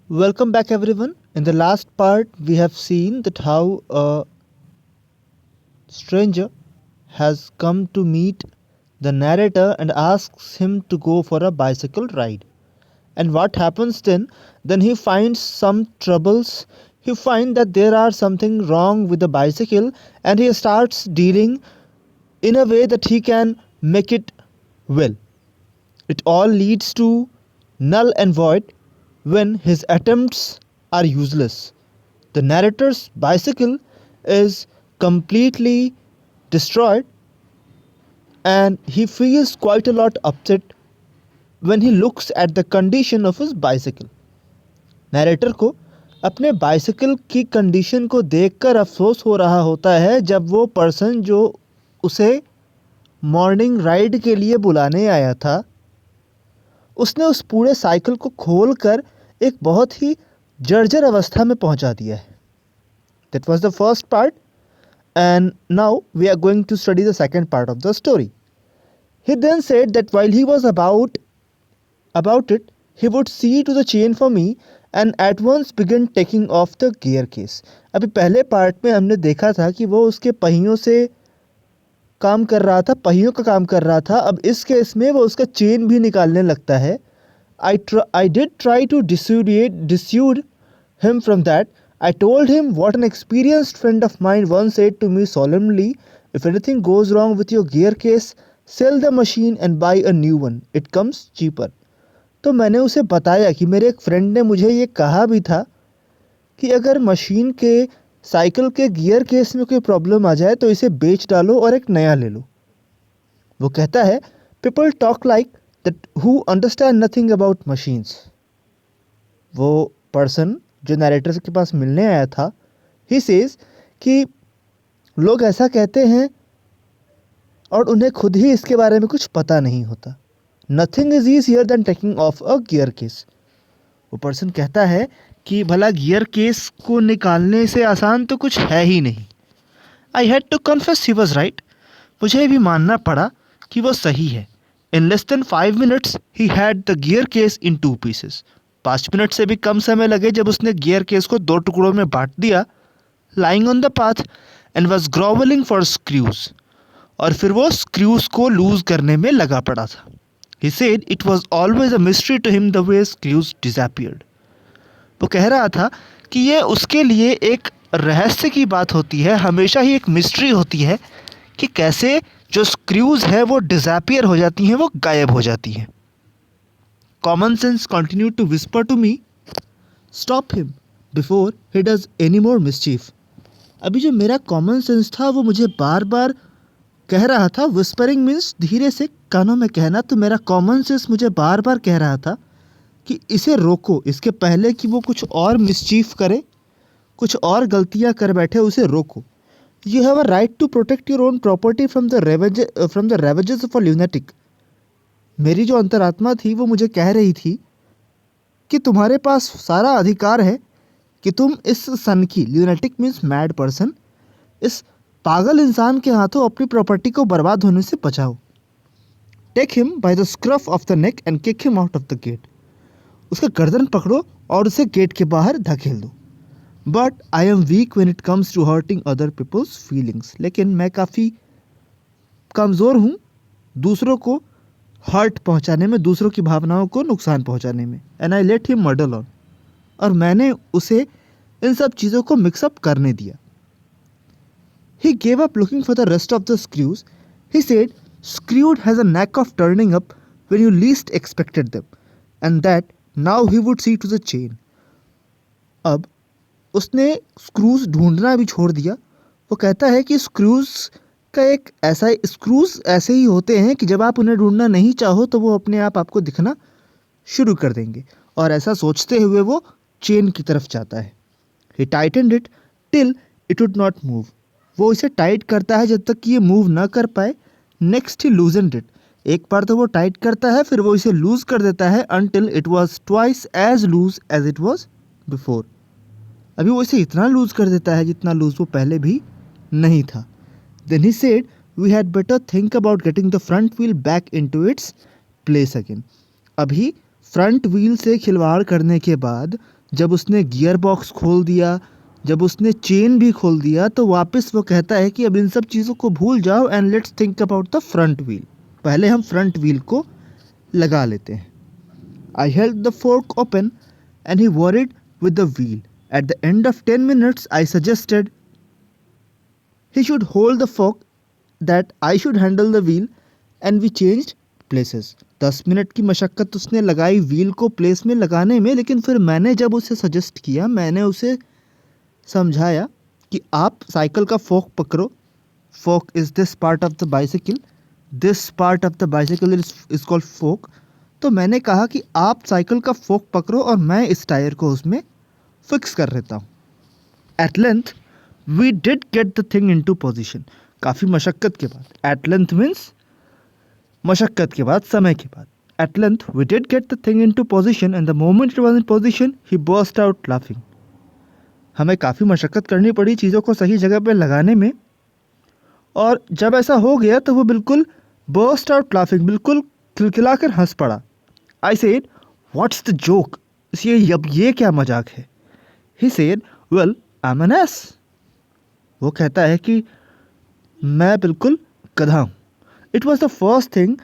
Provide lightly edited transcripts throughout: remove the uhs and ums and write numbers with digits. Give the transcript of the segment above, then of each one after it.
Welcome back, everyone. In the last part, we have seen that how a stranger has come to meet the narrator and asks him to go for a bicycle ride. And what happens then? Then he finds some troubles. He finds that there are something wrong with the bicycle, and he starts dealing in a way that he can make it well. It all leads to null and void when his attempts are useless. The narrator's bicycle is completely destroyed and he feels quite a lot upset when he looks at the condition of his bicycle. Narrator को अपने bicycle की condition को देखकर अफसोस हो रहा होता है जब वो पर्सन जो उसे मॉर्निंग राइड के लिए बुलाने आया था उसने उस पूरे साइकिल को खोलकर एक बहुत ही जर्जर अवस्था में पहुंचा दिया है. That was the first part and now we are going to study the second part of the story. He then said that while he was about it, he would see to the chain for me and at once began taking off the gear case. अभी पहले part में हमने देखा था कि वो उसके पहियों से काम कर रहा था, पहियों का काम कर रहा था. अब इस केस में वो उसका चेन भी निकालने लगता है. I did try to dissuade him from that. I told him what an experienced friend of mine once said to me solemnly, if anything goes wrong with your gear case, sell the machine and buy a new one. It comes cheaper. तो मैंने उसे बताया कि मेरे एक friend ने मुझे ये कहा भी था कि अगर मशीन के साइकिल के गियर केस में कोई प्रॉब्लम आ जाए तो इसे बेच डालो और एक नया ले लो. वो कहता है people talk like that who understand nothing about machines. वो पर्सन जो नैरेटर के पास मिलने आया था ही सेज कि लोग ऐसा कहते हैं और उन्हें खुद ही इसके बारे में कुछ पता नहीं होता. Nothing is easier than taking of a gear case. वो पर्सन कहता है कि भला गियर केस को निकालने से आसान तो कुछ है ही नहीं. I had to confess he was right. मुझे भी मानना पड़ा कि वो सही है. In less than 5 minutes he had the gear case in 2 pieces. 5 minute से भी कम समय लगे जब उसने गियर केस को 2 टुकड़ों में बांट दिया. Lying on the path and was grovelling for screws. और फिर वो स्क्रूज को लूज करने में लगा पड़ा था. He said it was always a mystery to him the way screws disappeared. वो कह रहा था कि ये उसके लिए एक रहस्य की बात होती है, हमेशा ही एक मिस्ट्री होती है कि कैसे जो स्क्रूज है वो डिसअपियर हो जाती हैं, वो गायब हो जाती हैं. Common sense continue to whisper to me, stop him before he does any more mischief. अभी जो मेरा कॉमन सेंस था वो मुझे बार बार कह रहा था. विस्परिंग मीन्स धीरे से कानों में कहना. तो मेरा कॉमन सेंस मुझे बार बार कह रहा था कि इसे रोको, इसके पहले कि वो कुछ और मिसचीफ करे, कुछ और गलतियां कर बैठे, उसे रोको. You have a right to protect your own property from the ravages of a lunatic. मेरी जो अंतरात्मा थी वो मुझे कह रही थी कि तुम्हारे पास सारा अधिकार है कि तुम इस सन की, ल्यूनेटिक मीन्स मैड पर्सन, इस पागल इंसान के हाथों अपनी प्रॉपर्टी को बर्बाद होने से बचाओ. Take him by the scruff of the neck and kick him out of the gate. उसका गर्दन पकड़ो और उसे गेट के बाहर धकेल दो. But I am weak when it comes to hurting other people's feelings. लेकिन मैं काफ़ी कमज़ोर हूँ दूसरों को हर्ट पहुँचाने में, दूसरों की भावनाओं को नुकसान पहुँचाने में. And I let him murder on. और मैंने उसे इन सब चीज़ों को मिक्सअप करने दिया. He gave up looking for the rest of the screws. He said, screwed has a knack of turning up when you least expected them, and that now he would see to the chain. अब उसने screws ढूंढना भी छोड़ दिया. वो कहता है कि स्क्रूज का एक ऐसा स्क्रूज ऐसे ही होते हैं कि जब आप उन्हें ढूंढना नहीं चाहो तो वो अपने आप आपको दिखना शुरू कर देंगे. और ऐसा सोचते हुए वो चेन की तरफ जाता है. He tightened it till it would not move. वो इसे टाइट करता है जब तक कि ये मूव ना कर पाए. Next he loosened it. एक बार तो वो टाइट करता है, फिर वो इसे लूज कर देता है until it was twice as loose as it was before. अभी वो इसे इतना लूज कर देता है जितना लूज वो पहले भी नहीं था. Then he said we had better think about getting the front wheel back into its place again. अभी फ्रंट व्हील से खिलवाड़ करने के बाद जब उसने गियर बॉक्स खोल दिया, जब उसने चेन भी खोल दिया, तो वापस वो कहता है कि अब इन सब चीज़ों को भूल जाओ and let's think about the front wheel. पहले हम फ्रंट व्हील को लगा लेते हैं। I held the fork open and he worried with the wheel. At the end of 10 minutes I suggested he should hold the fork, that I should handle the wheel, and we changed places। 10 minute की मशक्क़त उसने लगाई wheel को place में लगाने में, लेकिन फिर मैंने जब उसे सजेस्ट किया, मैंने उसे समझाया कि आप साइकिल का फोक पकड़ो। Fork is this part of the bicycle, this part of the bicycle is called fork. तो मैंने कहा कि आप साइकिल का फोक पकड़ो और मैं इस टायर को उसमें फिक्स कर लेता हूँ। At length we did get the thing into position. काफ़ी मशक्क़त के बाद, एट लेंथ मीन्स मशक्क़त के बाद, समय के बाद। At length we did get the thing into position and the moment it was in position he burst out laughing. हमें काफ़ी मशक्क़त करनी पड़ी चीज़ों को सही जगह पे लगाने में, और जब ऐसा हो गया तो वो बिल्कुल बर्स्ट आउट लाफिंग, बिल्कुल खिलखिलाकर हंस पड़ा। I said what's the joke, अब ये क्या मजाक है। He said well I am an ass. वो कहता है कि मैं बिल्कुल गधा हूँ। It was the first thing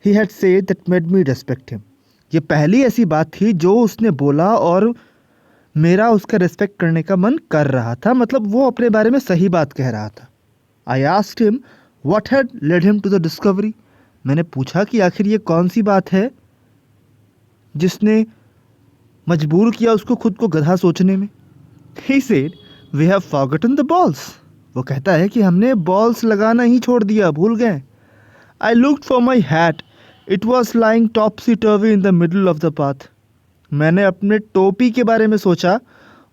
he had said that made me respect him. ये पहली ऐसी बात थी जो उसने बोला और मेरा उसका रेस्पेक्ट करने का मन कर रहा था, मतलब वो अपने बारे में सही बात कह रहा था। I asked him what had led him to the discovery. मैंने पूछा कि आखिर ये कौन सी बात है जिसने मजबूर किया उसको खुद को गधा सोचने में। He said we have forgotten the balls. वो कहता है कि हमने बॉल्स लगाना ही छोड़ दिया, भूल गए। I looked for my hat, it was lying टॉपसी टर्वी in the middle of the path. मैंने अपने टोपी के बारे में सोचा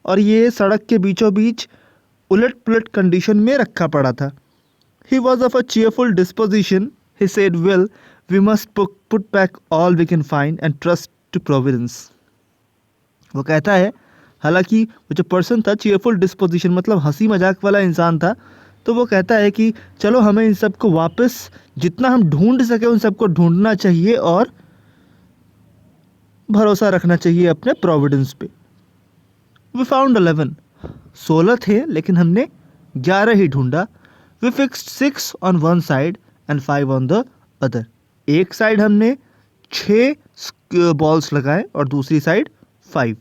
और ये सड़क के बीचों बीच उलट पुलट कंडीशन में रखा पड़ा था। He was of a cheerful disposition. He said well we must put back all we can find and trust to providence. वो कहता है, हालांकि वो जो पर्सन था चीयरफुल डिस्पोजिशन मतलब हंसी मजाक वाला इंसान था, तो वो कहता है कि चलो हमें इन सब को वापस जितना हम ढूंढ सके उन सबको ढूंढना चाहिए और भरोसा रखना चाहिए अपने प्रोविडेंस पे। We found 11। 16 थे लेकिन हमने 11 ही ढूंढा। We fixed 6 on one side and 5 on the other. एक साइड हमने 6 बॉल्स लगाए और दूसरी side 5।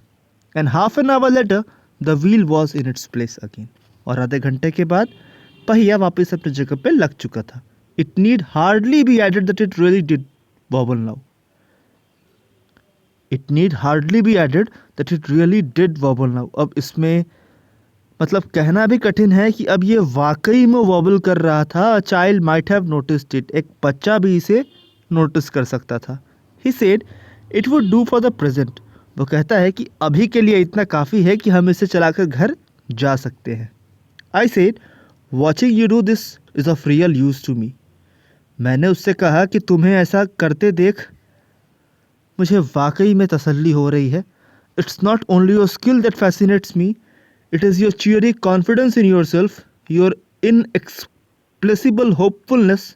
And half an hour later the wheel was in its place again. और आधे घंटे के बाद पहिया वापस अपनी जगह पे लग चुका था। It need hardly be added that it really did wobble now. It need hardly be added that it really did wobble now. अब इसमें मतलब कहना भी कठिन है कि अब ये वाकई में वॉबल कर रहा था। A child might have noticed it. एक बच्चा भी इसे नोटिस कर सकता था। He said it would do for the present. वो कहता है कि अभी के लिए इतना काफ़ी है कि हम इसे चलाकर घर जा सकते हैं। I said watching you do this is of real use to me. मैंने उससे कहा कि तुम्हें ऐसा करते देख मुझे वाकई में तसल्ली हो रही है। It's not only your skill that fascinates me, it is your cheery confidence in your self, your inexplicable hopefulness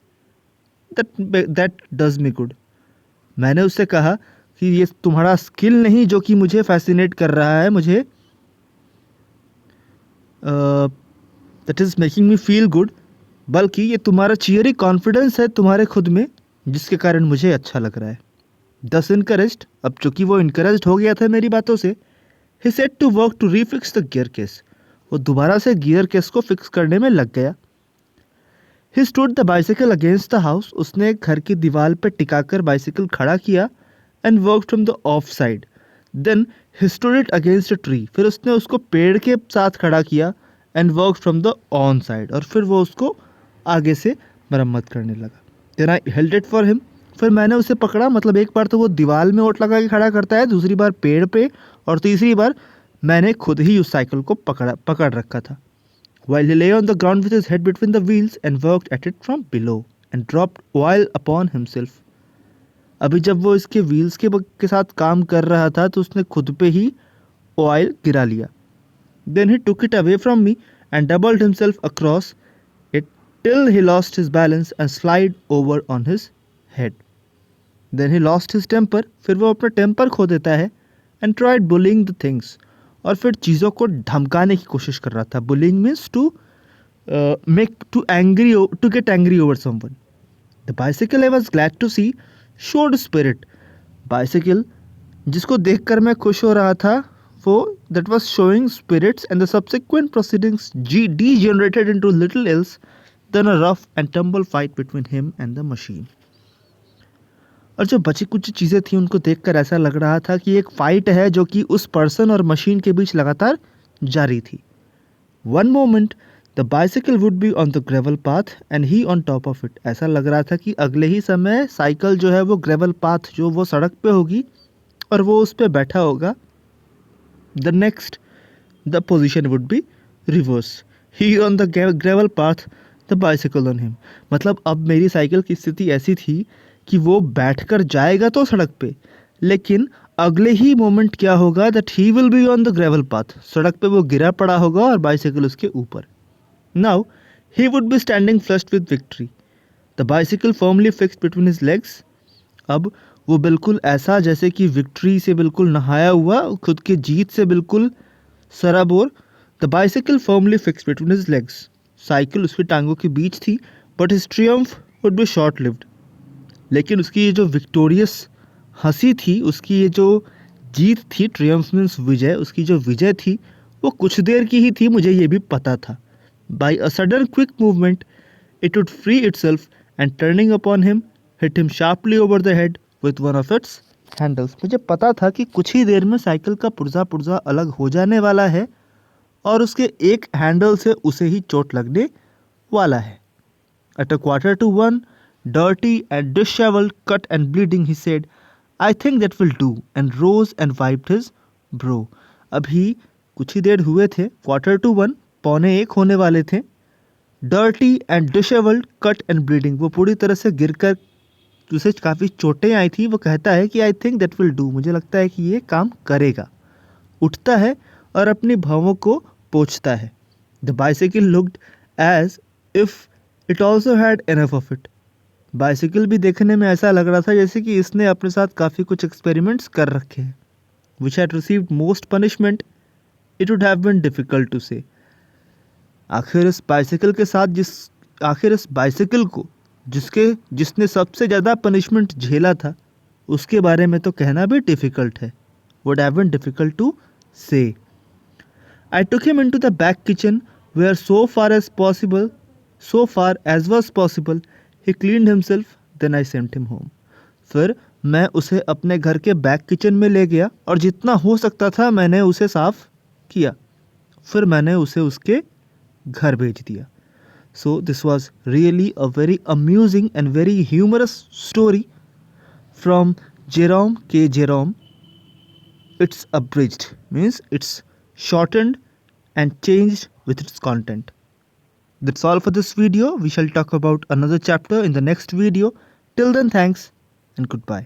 that does me good. मैंने उससे कहा कि ये तुम्हारा स्किल नहीं जो कि मुझे फैसिनेट कर रहा है, मुझे that is making me feel good, बल्कि ये तुम्हारा चीयरी कॉन्फिडेंस है तुम्हारे खुद में जिसके कारण मुझे अच्छा लग रहा है। दस इनकरेज्ड, अब चूंकि वो इनकरेज्ड हो गया था मेरी बातों से, he set to work to refix the gear case. वो दोबारा से गियर केस को फिक्स करने में लग गया। He stood the bicycle against the house. उसने घर की दीवार पर टिकाकर बाइसिकल खड़ा किया and work from the off side. Then he stood it against a tree. फिर उसने उसको पेड़ के साथ खड़ा किया and work from the on side. और फिर वो उसको आगे से मरम्मत करने लगा। Then I held it for him. फिर मैंने उसे पकड़ा, मतलब एक बार तो वो दीवार में ओट लगा के खड़ा करता है, दूसरी बार पेड़ पे, और तीसरी बार मैंने खुद ही उस साइकिल को पकड़ रखा था। While he lay on the ground with his head between the wheels and worked at it from below and dropped oil upon himself. अभी जब वो इसके व्हील्स के साथ काम कर रहा था तो उसने खुद पे ही ऑयल गिरा लिया। Then he took it away from me and doubled himself across it till he lost his balance and slid over on his head. Then he lost his temper. फिर वो अपना टेम्पर खो देता है and tried bullying the things, और फिर चीज़ों को धमकाने की कोशिश कर रहा था. Bullying means to make to get angry over someone. The bicycle I was glad to see showed spirit. Bicycle जिसको देखकर मैं खुश हो रहा था, वो that was showing spirits, and the subsequent proceedings degenerated into little else than a rough and tumble fight between him and the machine. और जो बची कुछ चीज़ें थी उनको देखकर ऐसा लग रहा था कि एक फाइट है जो कि उस पर्सन और मशीन के बीच लगातार जारी थी. One moment the bicycle would be on the gravel path and he on top of it. ऐसा लग रहा था कि अगले ही समय साइकिल जो है वो ग्रेवल पाथ जो वो सड़क पे होगी और वो उस पे बैठा होगा. The next the position would be reverse. He on the gravel path, the bicycle on him. मतलब अब मेरी साइकिल की स्थिति ऐसी थी कि वो बैठकर जाएगा तो सड़क पे, लेकिन अगले ही मोमेंट क्या होगा, that he will be on the gravel path. सड़क पे वो गिरा पड़ा होगा और बाइसाइकिल उसके ऊपर. Now he would be standing flushed with victory, the bicycle firmly fixed between his legs. अब वो बिल्कुल ऐसा जैसे कि विक्ट्री से बिल्कुल नहाया हुआ, खुद की जीत से बिल्कुल सराबोर. The bicycle firmly fixed between his legs. Cycle उसकी टांगों के बीच थी, but his Triumph would be short lived. लेकिन उसकी ये जो विक्टोरियस हंसी थी, उसकी ये जो जीत थी, ट्रियम्फ मीन्स विजय, उसकी जो विजय थी वो कुछ देर की ही थी, मुझे ये भी पता था. By a sudden quick movement it wood free itself and turning upon him hit him sharply over the head with one of its handles. मुझे पता था कि कुछ ही देर में साइकिल का पुर्जा पुर्जा अलग हो जाने वाला है और उसके एक हैंडल से उसे ही चोट लगने वाला है. At a 1:15, dirty and disheveled, cut and bleeding, he said, "I think that will do," and rose and wiped his brow. अभी कुछ ही देर हुए थे, 1:15, 1:45 होने वाले थे. Dirty and disheveled, cut and bleeding, वो पूरी तरह से गिरकर उसे काफ़ी चोटें आई थी. वो कहता है कि I think that will do, मुझे लगता है कि ये काम करेगा. उठता है और अपनी भौहों को पोंछता है. The bicycle looked as if it also had enough of it. Bicycle भी देखने में ऐसा लग रहा था जैसे कि इसने अपने साथ काफ़ी कुछ एक्सपेरिमेंट्स कर रखे हैं. Which had received most punishment, it would have been difficult to say. आखिर इस बाइसिकल के साथ आखिर इस बाइसिकल को जिसने सबसे ज़्यादा पनिशमेंट झेला था, उसके बारे में तो कहना भी डिफ़िकल्ट है. Would have been difficult to say. I took him into the back kitchen where so far as was possible, he cleaned himself, then I sent him home. फिर मैं उसे अपने घर के बैक किचन में ले गया और जितना हो सकता था मैंने उसे साफ किया. फिर मैंने उसे उसके घर भेज दिया. So this was really a very amusing and very humorous story from Jerome K. Jerome. It's abridged, means it's shortened and changed with its content. That's all for this video. We shall talk about another chapter in the next video. Till then, thanks and goodbye.